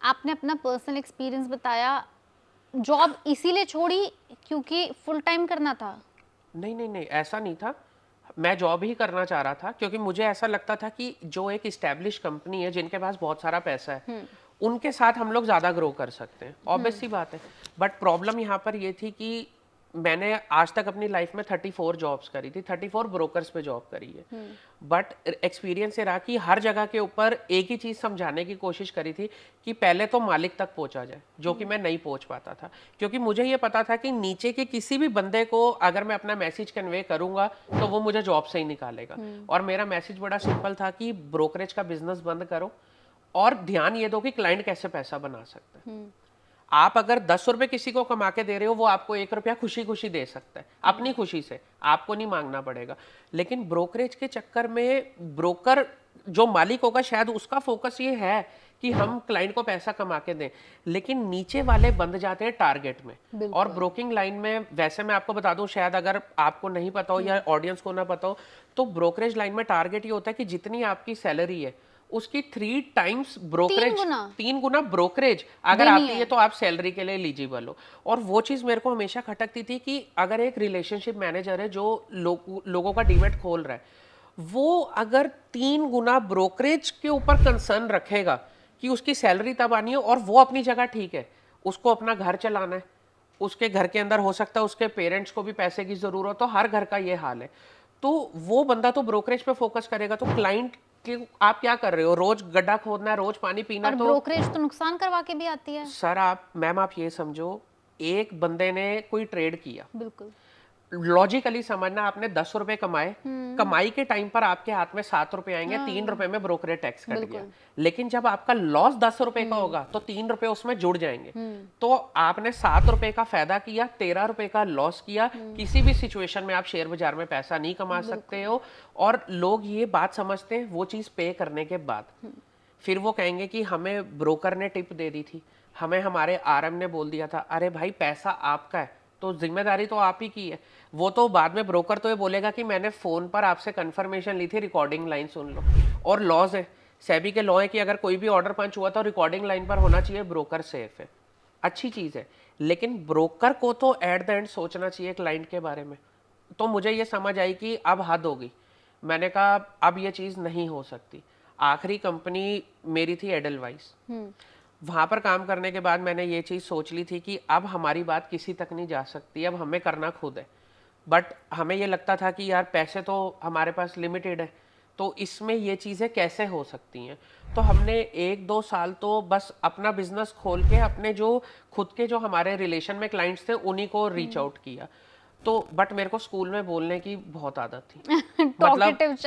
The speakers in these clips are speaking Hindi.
आपने अपना पर्सनल एक्सपीरियंस बताया, जॉब इसीलिए छोड़ी क्योंकि फुल टाइम करना था? नहीं नहीं नहीं, ऐसा नहीं था। मैं जॉब ही करना चाह रहा था क्योंकि मुझे ऐसा लगता था कि जो एक इस्टेब्लिश कंपनी है जिनके पास बहुत सारा पैसा है उनके साथ हम लोग ज़्यादा ग्रो कर सकते हैं, ऑब्वियस सी बात है। बट प्रॉब्लम यहाँ पर ये थी कि मैंने आज तक अपनी लाइफ में 34 जॉब्स करी थी, 34 ब्रोकर्स पे जॉब करी है। बट एक्सपीरियंस ये रहा कि हर जगह के ऊपर एक ही चीज़ समझाने की कोशिश करी थी कि पहले तो मालिक तक पहुंचा जाए, जो कि मैं नहीं पहुंच पाता था। क्योंकि मुझे ये पता था कि नीचे के किसी भी बंदे को अगर मैं अपना मैसेज कन्वे करूंगा तो वो मुझे जॉब से ही निकालेगा। और मेरा मैसेज बड़ा सिंपल था कि ब्रोकरेज का बिजनेस बंद करो और ध्यान ये दो कि क्लाइंट कैसे पैसा बना सकता है। आप अगर 10 रुपए किसी को कमा के दे रहे हो, वो आपको 1 रुपया खुशी खुशी दे सकता है अपनी खुशी से, आपको नहीं मांगना पड़ेगा। लेकिन ब्रोकरेज के चक्कर में ब्रोकर जो मालिक होगा शायद उसका फोकस ये है कि हम क्लाइंट को पैसा कमा के दें, लेकिन नीचे वाले बंद जाते हैं टारगेट में। और ब्रोकिंग लाइन में वैसे मैं आपको बता दूं, शायद अगर आपको नहीं पता हो या ऑडियंस को ना पता हो, तो ब्रोकरेज लाइन में टारगेट ये होता है कि जितनी आपकी सैलरी है उसकी 3 टाइम्स ब्रोकरेज, 3 गुना ब्रोकरेज अगर आती है तो आप सैलरी के लिए एलिजिबल हो। और वो चीज मेरे को हमेशा खटकती थी कि अगर एक रिलेशनशिप मैनेजर है जो लोगों का डीमेट खोल रहा है, वो अगर 3 गुना ब्रोकरेज के ऊपर कंसर्न रखेगा कि उसकी सैलरी तब आनी है, और वो अपनी जगह ठीक है, उसको अपना घर चलाना है, उसके घर के अंदर हो सकता है उसके पेरेंट्स को भी पैसे की जरूरत हो, हर घर का ये हाल है, तो वो बंदा तो ब्रोकरेज पे फोकस करेगा। तो क्लाइंट कि आप क्या कर रहे हो, रोज गड्ढा खोदना है, रोज पानी पीना। और तो ब्रोकरेज तो नुकसान करवा के भी आती है सर आप मैम आप ये समझो, एक बंदे ने कोई ट्रेड किया, बिल्कुल लॉजिकली समझना, आपने 10 रुपए कमाए, कमाई के टाइम पर आपके हाथ में 7 रुपए आएंगे, 3 रुपए में ब्रोकरेज टैक्स कट गया। लेकिन जब आपका लॉस 10 रुपए का होगा तो 3 रुपए उसमें जुड़ जाएंगे। तो आपने 7 रुपए का फायदा किया, 13 रुपए का लॉस किया। किसी भी सिचुएशन में आप शेयर बाजार में पैसा नहीं कमा सकते हो। और लोग ये बात समझते हैं वो चीज पे करने के बाद, फिर वो कहेंगे कि हमें ब्रोकर ने टिप दे दी थी, हमें हमारे आरएम ने बोल दिया था। अरे भाई पैसा आपका है तो जिम्मेदारी तो आप ही की है। वो तो बाद में ब्रोकर तो ये बोलेगा कि मैंने फोन पर आपसे कंफर्मेशन ली थी, रिकॉर्डिंग लाइन सुन लो। और लॉज है, सेबी के लॉ है कि अगर कोई भी ऑर्डर पंच हुआ तो रिकॉर्डिंग लाइन पर होना चाहिए, ब्रोकर सेफ है, अच्छी चीज है। लेकिन ब्रोकर को तो एट द एंड सोचना चाहिए क्लाइंट के बारे में। तो मुझे ये समझ आई कि अब हद होगी। मैंने कहा अब ये चीज नहीं हो सकती। आखिरी कंपनी मेरी थी एडलवाइस। वहां पर काम करने के बाद मैंने ये चीज सोच ली थी कि अब हमारी बात किसी तक नहीं जा सकती, अब हमें करना खुद है। बट हमें ये लगता था कि यार पैसे तो हमारे पास लिमिटेड है, तो इसमें ये चीज़ें कैसे हो सकती हैं। तो हमने 1-2 साल तो बस अपना बिजनेस खोल के अपने जो खुद के जो हमारे रिलेशन में क्लाइंट्स थे उन्हीं को रीच आउट किया। तो बट मेरे को स्कूल में बोलने की बहुत आदत थी। मतलब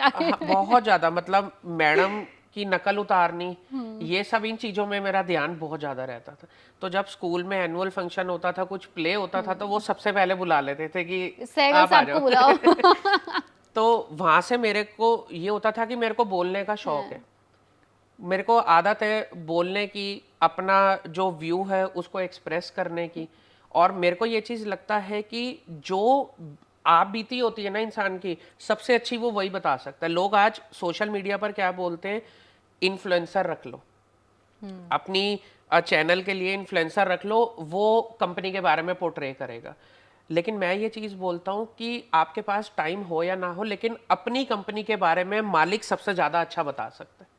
बहुत ज़्यादा, मतलब मैडम की नकल उतारनी, ये सब इन चीज़ों में मेरा ध्यान बहुत ज़्यादा रहता था। तो जब स्कूल में एनुअल फंक्शन होता था, कुछ प्ले होता था, तो वो सबसे पहले बुला लेते थे कि आप आ जाओ। तो वहां से मेरे को ये होता था कि मेरे को बोलने का शौक है, मेरे को आदत है बोलने की, अपना जो व्यू है उसको एक्सप्रेस करने की। और मेरे को ये चीज लगता है कि जो आप बीती होती है ना इंसान की, सबसे अच्छी वो वही बता सकता है। लोग आज सोशल मीडिया पर क्या बोलते हैं, इन्फ्लुएंसर रख लो, अपनी चैनल के लिए इन्फ्लुएंसर रख लो, वो कंपनी के बारे में पोर्ट्रे करेगा। लेकिन मैं ये चीज बोलता हूं कि आपके पास टाइम हो या ना हो, लेकिन अपनी कंपनी के बारे में मालिक सबसे ज्यादा अच्छा बता सकता है।